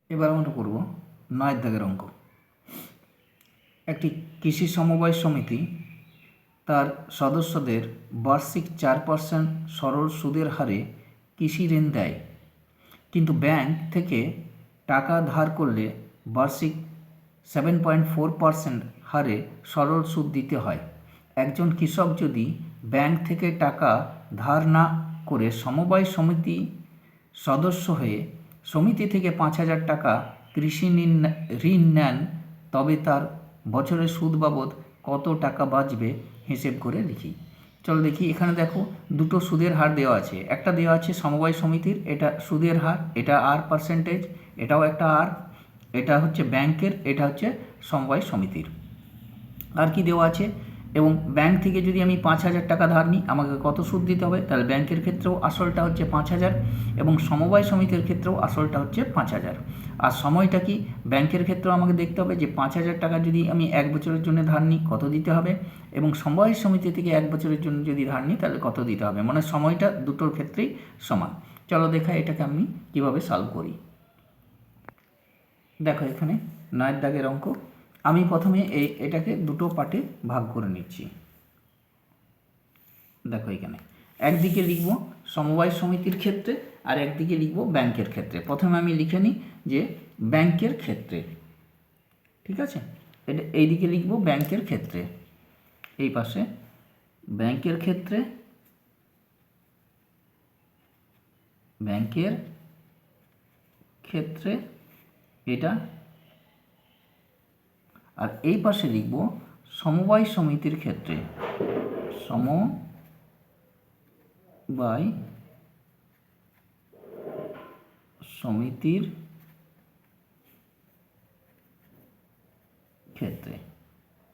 এবার আমরা করব 9 দাগের অঙ্ক। একটি কৃষি সমবায় সমিতি তার সদস্যদের বার্ষিক 4% সরল সুদের হারে কৃষি ঋণ দেয়, কিন্তু ব্যাংক থেকে টাকা ধার করলে বার্ষিক 7.4% হারে সরল সুদ দিতে হয়। একজন কৃষক যদি ব্যাংক থেকে টাকা ধার না করে সমবায় সমিতি সদস্য হয়ে সমিতি থেকে 5,000 টাকা কৃষি ঋণ নেন, তবে তার বছরের সুদ বাবদ কত টাকা বাঁচবে হিসেব করে লিখি। চলো দেখি, এখানে দেখো দুটো সুদের হার দেওয়া আছে। একটা দেওয়া আছে সমবায় সমিতির, এটা সুদের হার, এটা R%, এটাও একটা আর, এটা হচ্ছে ব্যাংকের, এটা হচ্ছে সমবায় সমিতির। আর কি দেওয়া আছে, এবং ব্যাংক থেকে যদি আমি 5,000 টাকা ধার নিই আমাকে কত সুদ দিতে হবে, তাহলে ব্যাংকের ক্ষেত্রেও আসলটা হচ্ছে 5,000 এবং সমবায় সমিতির ক্ষেত্রেও আসলটা হচ্ছে 5,000। আর সময়টা কি, ব্যাংকের ক্ষেত্রেও আমাকে দেখতে হবে যে 5,000 টাকা যদি আমি 1 বছরের জন্য ধার নিই কত দিতে হবে, এবং সমবায় সমিতি থেকে 1 বছরের জন্য যদি ধার নিই তাহলে কত দিতে হবে, মানে সময়টা দুটোর ক্ষেত্রেই সমান। চলো দেখা এটাকে আমি কীভাবে সলভ করি। দেখো এখানে 9 দাগের অঙ্ক। আমি প্রথমে এটাকে দুটো পার্টে ভাগ করে নিচ্ছি। দেখো এখানে একদিকে লিখব সমবায় সমিতির ক্ষেত্রে আর একদিকে লিখব ব্যাংকের ক্ষেত্রে। প্রথমে আমি লিখে নিই যে ব্যাংকের ক্ষেত্রে, ঠিক আছে, এটা এইদিকে লিখব ব্যাংকের ক্ষেত্রে, এই পাশে ব্যাংকের ক্ষেত্রে, ব্যাংকের ক্ষেত্রে এটা, আর এই পাশে লিখব সমবায় সমিতির ক্ষেত্রে, সমবায় সমিতির ক্ষেত্রে,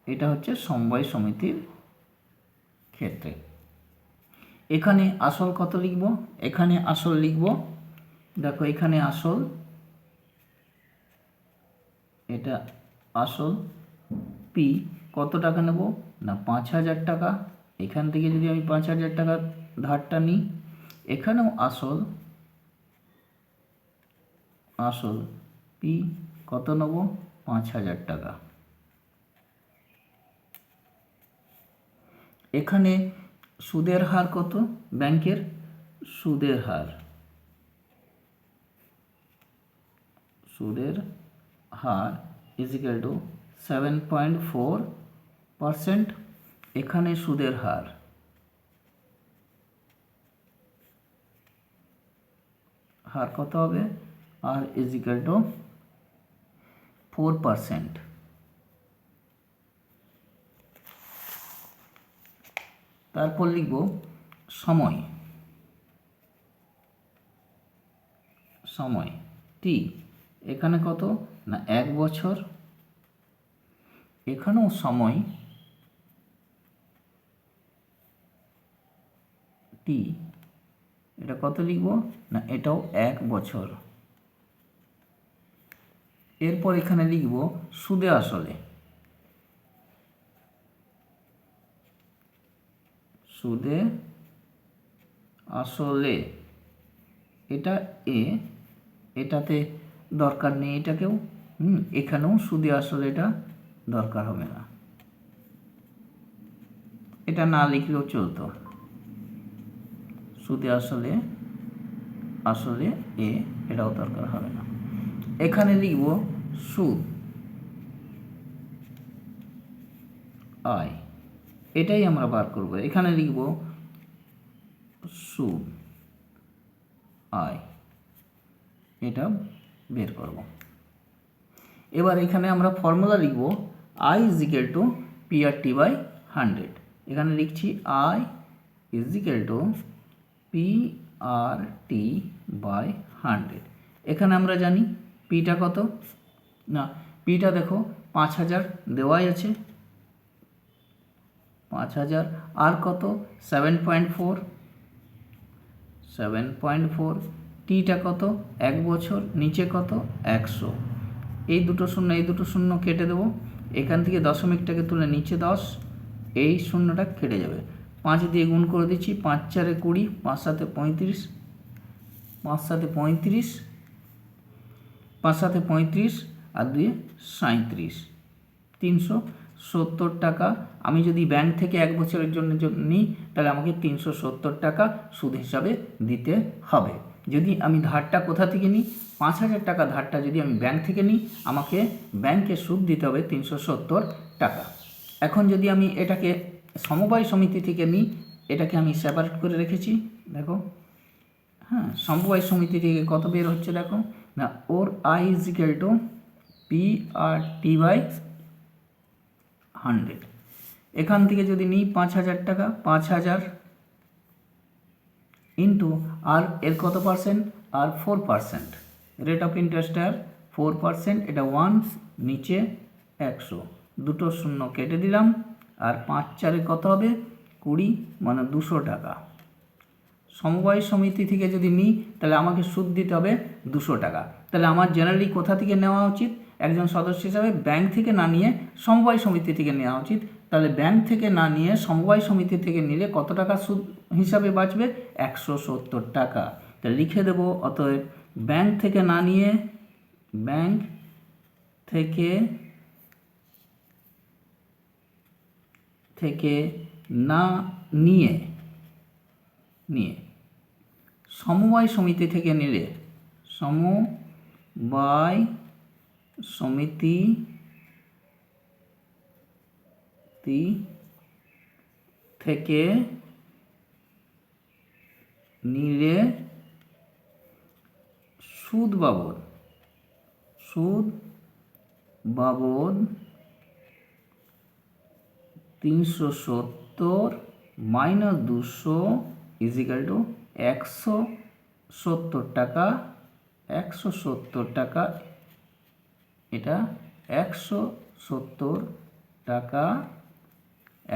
এটা হচ্ছে সমবায় সমিতির ক্ষেত্রে। এখানে আসল কত লিখব, এখানে আসল লিখব, দেখো এখানে আসল, এটা আসল পি কত টাকা নেব না 5,000 টাকা। এখান থেকে যদি আমি 5,000 টাকা ধারটা নিই, এখানেও আসল, আসল পি কত নেব 5,000 টাকা। এখানে সুদের হার কত, ব্যাংকের সুদের হার, সুদের হার ইজিক্যাল টু 7.4%। এখানে সুদের হার, হার কত হবে, আর ইজিক্যাল টু 4%। তারপর লিখব সময়, সময় টি, এখানে কত না 1 বছর, এখানেও সময় টি, এটা কত লিখব না এটাও 1 বছর। এরপর এখানে লিখব সুদে আসলে, সুদে আসলে, এটা এ, এটাতে দরকার নেই এটাকেও, এখানেও সুদে আসলে এটা দরকার হবে না, এটা না লিখলেও চলতো, সুদে আসলে, আসলে এ, এটাও দরকার হবে না। এখানে লিখব সুদ আয়, এটাই আমরা বার করব। এখানে লিখব সুদ আয়, এটা বের করব। এবার এখানে আমরা ফর্মুলা লিখব I is equal to PRT by 100। এখানে লিখছি I is equal to PRT by 100। এখানে আমরা জানি পিটা কত না, পিটা দেখো 5,000 দেওয়াই আছে, 5,000 আর কত 7.4, 7.4, টিটা কত 1 বছর, নিচে কত 100, এই দুটো শূন্য এই দুটো শূন্য কেটে দেবো, এখান থেকে দশমিকটাকে তুলে নিচে 10, এই শূন্যটা কেটে যাবে, 5 দিয়ে গুণ করে দিচ্ছি, 5 4 20, 5 7 35, 5 7 35, 5 সাথে 35 আর 2 37, 370 টাকা। আমি যদি ব্যাংক থেকে 1 বছরের জন্য নিই তাহলে আমাকে 370 টাকা সুদ হিসাবে দিতে হবে। যদি আমি ধারটা কোথা থেকে নিই, 5,000 টাকা ধারটা যদি আমি ব্যাংক থেকে নিই, আমাকে ব্যাংকে সুদ দিতে হবে 370 টাকা। এখন যদি আমি এটাকে সমবায় সমিতি থেকে নিই, এটাকে আমি সেপারেট করে রেখেছি, দেখো। হ্যাঁ, সমবায় সমিতি থেকে কত বের হচ্ছে দেখো না, ওর I is equal to PRT/100। এখান থেকে যদি নিই 5,000 টাকা, 5,000 ইন্টু আর এর কত percent, R 4%, rate of interest R 4%, এটা 1, নিচে 100, দুটো শূন্য কেটে দিলাম, আর 5/4 কত হবে, 20, মানে 200 টাকা। সমবায় সমিতি থেকে যদি নিই তাহলে আমাকে সুদ দিতে হবে 200 টাকা। তাহলে আমার জেনারেলি কোথা থেকে নেওয়া উচিত, একজন সদস্য হিসাবে ব্যাংক থেকে না নিয়ে সমবায় সমিতি থেকে নেওয়া উচিত। তাহলে ব্যাংক থেকে না নিয়ে সমবায় সমিতি থেকে নিলে কত টাকা সুদ হিসাবে বাঁচবে, 170 টাকা। তাহলে লিখে দেবো, অতএব ব্যাংক থেকে না নিয়ে, ব্যাংক থেকে না নিয়ে সমবায় সমিতি থেকে নিলে, সমবায় সমিতি থেকে নিলে সুদ বাবদ 370 মাইনাস 200 ইজ ইকুয়াল টু 170 টাকা। 170 টাকা, এটা 170 টাকা,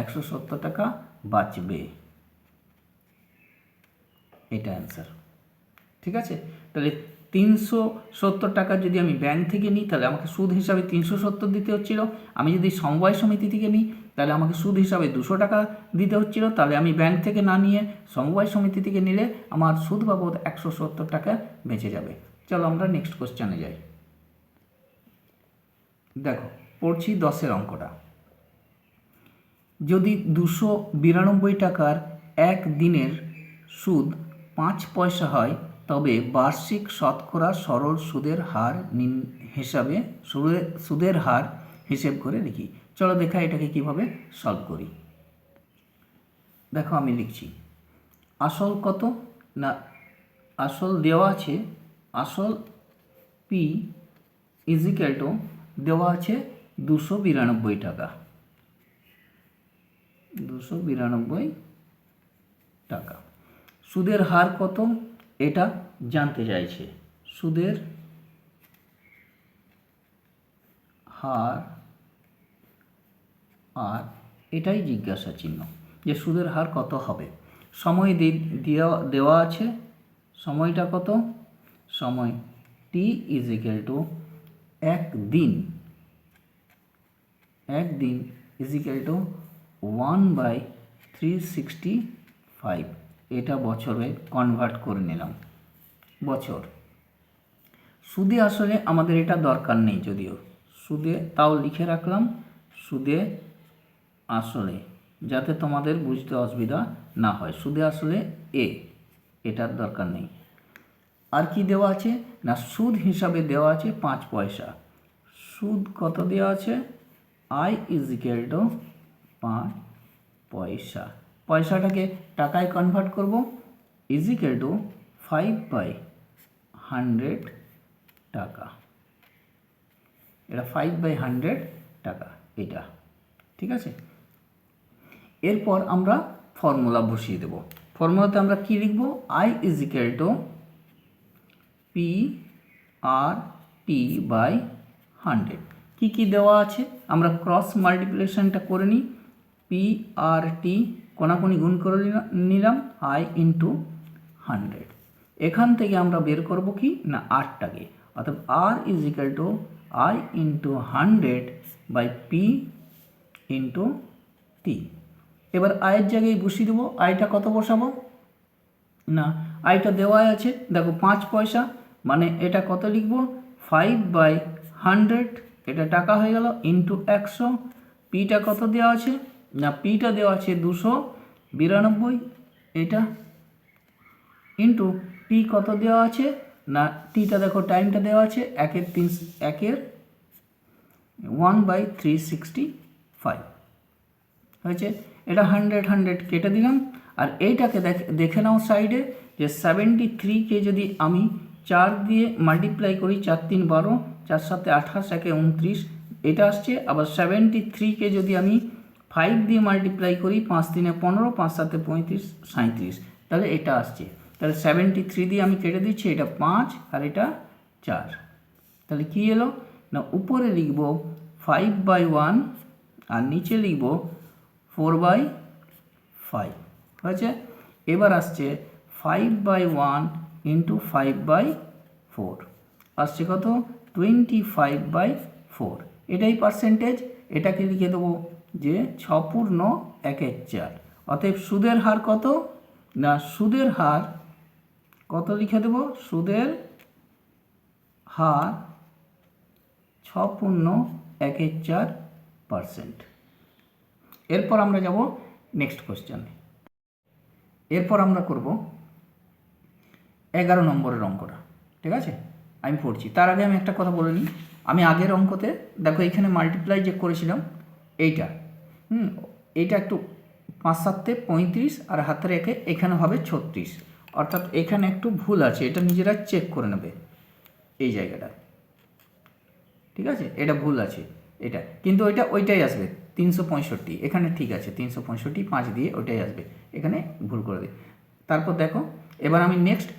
170 টাকা বাঁচবে, এটা অ্যান্সার। ঠিক আছে, তাহলে 370 টাকা যদি আমি ব্যাংক থেকে নিই তাহলে আমাকে সুদ হিসাবে 370 দিতে হচ্ছিল। আমি যদি সমবায় সমিতি থেকে নিই তাহলে আমাকে সুদ হিসাবে 200 টাকা দিতে হচ্ছিল। তাহলে আমি ব্যাংক থেকে না নিয়ে সমবায় সমিতি থেকে নিলে আমার সুদ বাবদ 170 টাকা বেঁচে যাবে। চলো আমরা নেক্সট কোশ্চেনে যাই। দেখো, পড়ছি 10-এর অঙ্কটা। যদি 292 টাকার এক দিনের সুদ 5 পয়সা হয়, তবে বার্ষিক শতকরা সরল সুদের হার সুদের হার হিসেব করে লিখি। চলো দেখা এটাকে কিভাবে সলভ করি। দেখো আমি লিখছি, আসল কত না, আসল দেওয়া আছে, আসল P ইজ ইকুয়াল টু দেওয়া আছে 292 টাকা, 292 টাকা। সুদের হার কত এটা জানতে চাইছে, সুদের হার, আর এটাই জিজ্ঞাসা চিহ্ন যে সুদের হার কত হবে। সময় দেওয়া আছে, সময়টা কত, সময় T ইজ ইকুয়াল টু একদিন ইজ ইকুয়াল টু 1/365, এটা বছরে কনভার্ট করে নিলাম, বছর। সুদে আসলে আমাদের এটা দরকার নেই, যদিও সুদে তাও লিখে রাখলাম, সুদে আসলে, যাতে তোমাদের বুঝতে অসুবিধা না হয়। সুদে আসলে এটার দরকার নেই। আর কি দেওয়া আছে না, সুদ হিসাবে দেওয়া আছে 5 পয়সা। সুদ কত দেওয়া আছে, I ইজ ইকুয়াল টু 5 পয়সা। পয়সাটাকে টাকায় কনভার্ট করব, ইজ ইকুয়াল টু 5/100 টাকা। এটা 5/100 টাকা, এটা ঠিক আছে। এরপর আমরা ফর্মুলা বসিয়ে দেব। ফর্মুলাতে আমরা কি লিখব, I is equal to PRT/100। কি দেওয়া আছে আমরা ক্রস মাল্টিপ্লিকেশনটা করে নিই। PRT কোনাকুনি গুণ করে নিলাম I ইন্টু 100। এখান থেকে আমরা বের করব কি না, আরটাকে, অর্থাৎ R is equal two I into 100/P into T। এবার আয়ের জায়গায় বসিয়ে দেবো, আয়টা কত বসাবো না, আয়টা দেওয়া আছে দেখো 5 পয়সা, মানে এটা কত লিখব, 5/100 এটা টাকা হয়ে গেল, ইন্টু 100। পিটা কত দেওয়া আছে, না পিটা দেওয়া আছে 292 এটা, ইন্টু টি কত দেওয়া আছে, না টিটা দেখো টাইমটা দেওয়া আছে 1/365 হয়েছে। এটা 100 কেটে দিলাম। আর এইটাকে দেখে নাও সাইডে, যে 73কে যদি আমি 4 দিয়ে মাল্টিপ্লাই করি, 4 3 12, 4 7 28, 1 29 এটা আসছে। আবার 73কে যদি আমি 5 দিয়ে মাল্টিপ্লাই করি, 5 3 15, 5 7 35 37, তাহলে এটা আসছে। তাহলে 73 দিয়ে আমি কেটে দিচ্ছি, এটা 5 আর এটা 4। তাহলে কি এলো, না উপরে লিখব 5/1 আর নিচে লিখব 4/5 হয়েছে। এবার আসছে 5/1 ইন্টু 5/4 আসছে কত, 25/4। এটাই পার্সেন্টেজ। এটাকে লিখে দেবো যে 6/1/4। অতএব সুদের হার কত, না সুদের হার কত লিখে দেবো, সুদের হার 6/1/4%। এরপর আমরা যাব নেক্সট কোশ্চেনে। এরপর আমরা করব 11 নম্বরের অঙ্কটা, ঠিক আছে? আমি পড়ছি, তার আগে আমি একটা কথা বলে নিই। আমি আগের অঙ্কতে দেখো এখানে মাল্টিপ্লাই যে করেছিলাম এইটা, এইটা একটু 5 7 35 আর হাতের একে এখানে হবে 36, অর্থাৎ এখানে একটু ভুল আছে, এটা নিজেরা চেক করে নেবে এই জায়গাটা, ঠিক আছে? এটা ভুল আছে এটা, কিন্তু ওইটাই আসবে 365, এখানে ঠিক আছে 365 5 দিয়ে ওইটাই আসবে, এখানে ভুল করে দিই। তারপর দেখো এবার আমি নেক্সট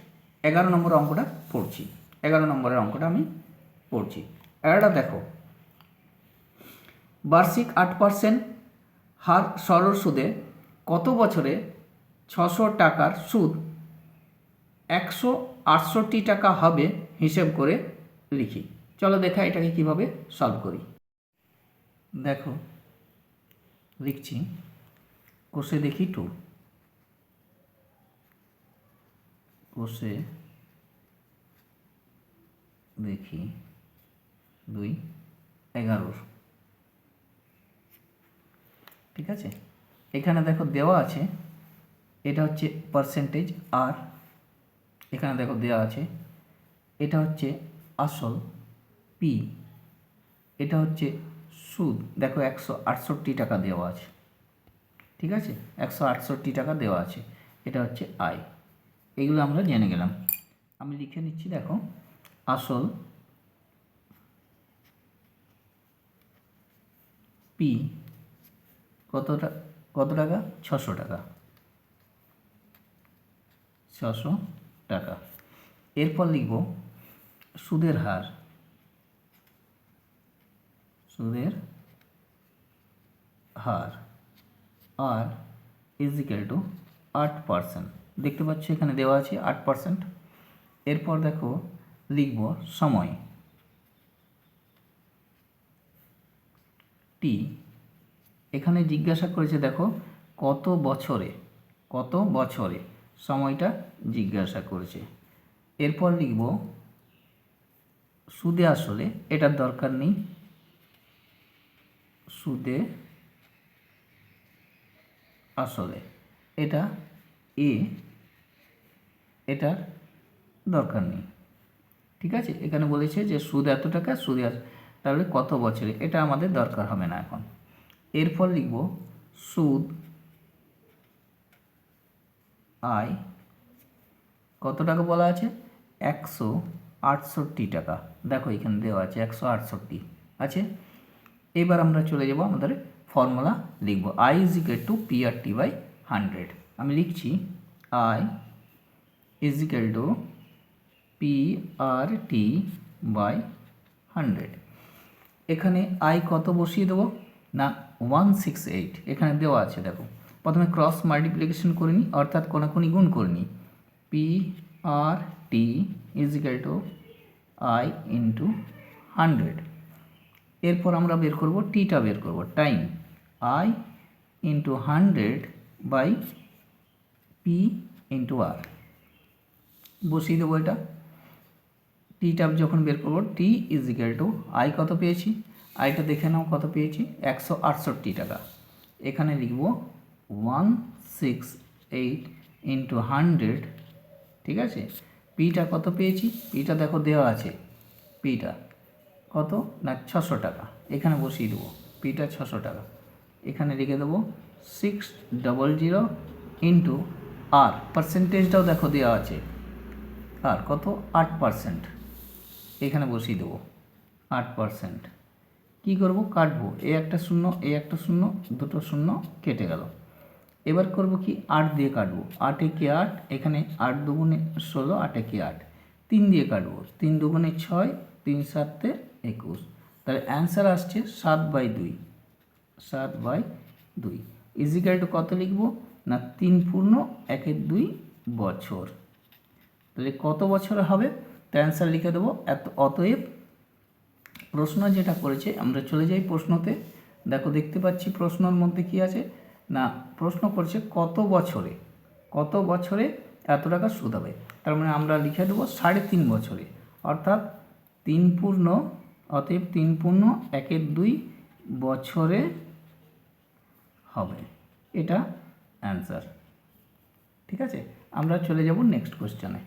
11 নম্বর অঙ্কটা পড়ছি। 11 নম্বরের অঙ্কটা আমি পড়ছি। এটা দেখো, বার্ষিক 8% হার সরল সুদে কত বছরে 600 টাকার সুদ 168 টাকা হবে হিসেব করে লিখি। চলো দেখা এটাকে কিভাবে সলভ করি। দেখো লিখছি, কোষে দেখি 2, কোষে দেখি 2 11, ঠিক আছে? এখানে দেখো দেওয়া আছে, এটা হচ্ছে পার্সেন্টেজ আর, এখানে দেখো দেওয়া আছে এটা হচ্ছে আসল পি, এটা হচ্ছে সুদ, দেখো 168 টাকা দেওয়া আছে, ঠিক আছে? 168 টাকা দেওয়া আছে, এটা হচ্ছে আয়। এগুলো আমরা জেনে গেলাম। আমি লিখে নিচ্ছি, দেখো আসল পি কত টাকা, 600 টাকা, 600 টাকা। এরপর লিখব সুদের হার, সুদের হার আর ইজ ইকুয়াল টু 8%, দেখতে পাচ্ছ এখানে দেওয়া আছে 8%। এরপর দেখো লিখব সময় টি, এখানে জিজ্ঞাসা করেছে দেখো কত বছরে, কত বছরে সময়টা জিজ্ঞাসা করেছে। এরপর লিখব সুদে আসলে, এটার দরকার নেই, সুদে আসলে এটা এ, এটার দরকার নেই, ঠিক আছে? এখানে বলেছে যে সুদ এত টাকা, সুদে তাহলে কত বছরে, এটা আমাদের দরকার হবে না এখন। এরপর লিখব সুদ আয় কত টাকা বলা আছে, 168 টাকা, দেখো এখানে দেওয়া আছে 168 আছে। এবার আমরা চলে যাব আমাদের ফর্মুলা লিখব, I is equal to PRT by 100। আমি লিখছি I is equal to PRT by 100। এখানে আই কত বসিয়ে দেবো, না 168 এখানে দেওয়া আছে, দেখো প্রথমে ক্রস মাল্টিপ্লিকেশন করে নিই, অর্থাৎ কোনাকুনি গুণ করে নিই, PRT is equal to I into 100। এরপর আমরা বের করব টিটা বের করব, time I into 100 by P into R, বসিয়ে দেবো এটা টিটা যখন বের করবো T is equal to I কত পেয়েছি, আইটা দেখে নাও কত পেয়েছি 168 টাকা। এখানে লিখব 168 ইন্টু 100, ঠিক আছে। পিটা কত পেয়েছি, পিটা দেখো দেওয়া আছে, পিটা কত না 600 টাকা, এখানে বসিয়ে দেবো পিটা 600 টাকা। এখানে লিখে দেবো 600 ইন্টু আর পার্সেন্টেজটাও দেখো দেওয়া আছে, আর কত 8%, এখানে বসিয়ে দেবো 8%। কী করবো, কাটবো, এ একটা শূন্য এ একটা শূন্য, দুটো শূন্য কেটে গেল। এবার করব কি 8 দিয়ে কাটবো, 8 একে 8, এখানে 8 দুগুণে 16, 8 একে 8, 3 দিয়ে কাটবো, 3 দুগুণে 6, 3 7 21, তাহলে অ্যান্সার আসছে 7/2, 7/2 ইজিক্যাল টু কত লিখবো না 3 পূর্ণ 1/2 বছর। তাহলে কত বছর হবে, তো অ্যান্সার লিখে দেবো অতএব প্রশ্ন যেটা করেছে, আমরা চলে যাই প্রশ্নতে। দেখো দেখতে পাচ্ছি প্রশ্নর মধ্যে কি আছে না, প্রশ্ন করছে কত বছরে এত টাকা সুদ হবে। তার মানে আমরা লিখে দেবো 3.5 বছরে, অর্থাৎ 3 পূর্ণ 1/2 বছরে হবে, এটা অ্যান্সার। ঠিক আছে, আমরা চলে যাব নেক্সট কোশ্চেনে।